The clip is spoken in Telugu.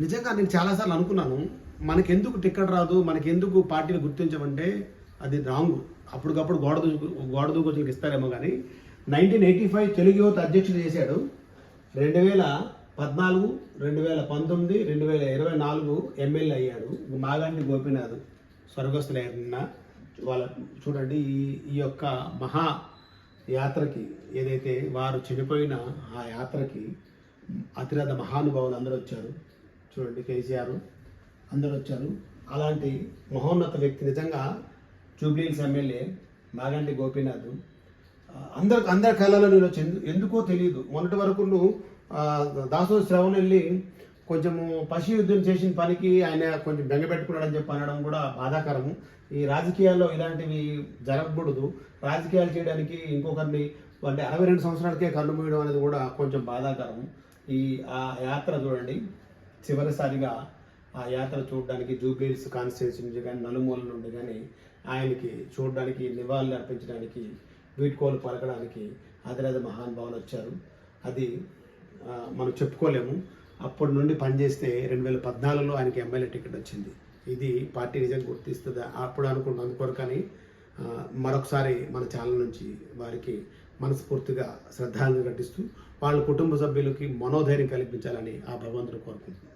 నిజంగా నేను చాలాసార్లు అనుకున్నాను, మనకెందుకు టికెట్ రాదు, మనకెందుకు పార్టీని గుర్తించమంటే అది రాంగ్. అప్పటికప్పుడు గోడ దూకొచ్చులకు ఇస్తారేమో కానీ 1985 తెలుగు యువత అధ్యక్షుడు చేశాడు. 2014, 2019, 2024 ఎమ్మెల్యే అయ్యాడు. మాగంటి గోపీనాథ్ స్వర్గస్థులైన వాళ్ళ చూడండి. ఈ యొక్క మహా యాత్రకి ఏదైతే వారు చనిపోయిన ఆ యాత్రకి అతిరథ మహానుభావులు అందరూ వచ్చారు. చూడండి, కేసీఆర్ అందరూ వచ్చారు. అలాంటి మహోన్నత వ్యక్తి నిజంగా జూబ్లీహిల్స్ ఎమ్మెల్యే మాగంటి గోపీనాథ్ అందరి కళలో నేను వచ్చింది. ఎందుకో తెలియదు. మొన్నటి వరకు దాసో శ్రవణ్ వెళ్ళి కొంచెము పశు యుద్ధం చేసిన పనికి ఆయన కొంచెం బెంగపెట్టుకున్నాడని చెప్పి అనడం కూడా బాధాకరము. ఈ రాజకీయాల్లో ఇలాంటివి జరగకూడదు. రాజకీయాలు చేయడానికి ఇంకొకరిని అంటే 62 సంవత్సరాలకే కన్ను మూయడం అనేది కూడా కొంచెం బాధాకరము. ఆ యాత్ర చూడండి, చివరిసారిగా ఆ యాత్ర చూడడానికి జూబ్లీహిల్స్ కాన్స్టిట్యున్సీ నుంచి కానీ నలుమూల నుండి కానీ ఆయనకి చూడడానికి, నివాళులు అర్పించడానికి, వీడ్కోలు పలకడానికి అతిరథ మహానుభావులు వచ్చారు. అది మనం చెప్పుకోలేము. అప్పటి నుండి పనిచేస్తే 2014లో ఆయనకి ఎమ్మెల్యే టికెట్ వచ్చింది. ఇది పార్టీ నిజంగా గుర్తిస్తుంది అప్పుడు అనుకున్నాను. అందుకొరకని మరొకసారి మన ఛానల్ నుంచి వారికి మనస్ఫూర్తిగా శ్రద్ధాంజలి ఘటిస్తూ వాళ్ళ కుటుంబ సభ్యులకి మనోధైర్యం కల్పించాలని ఆ భగవంతుని కోరుకుంటున్నాను.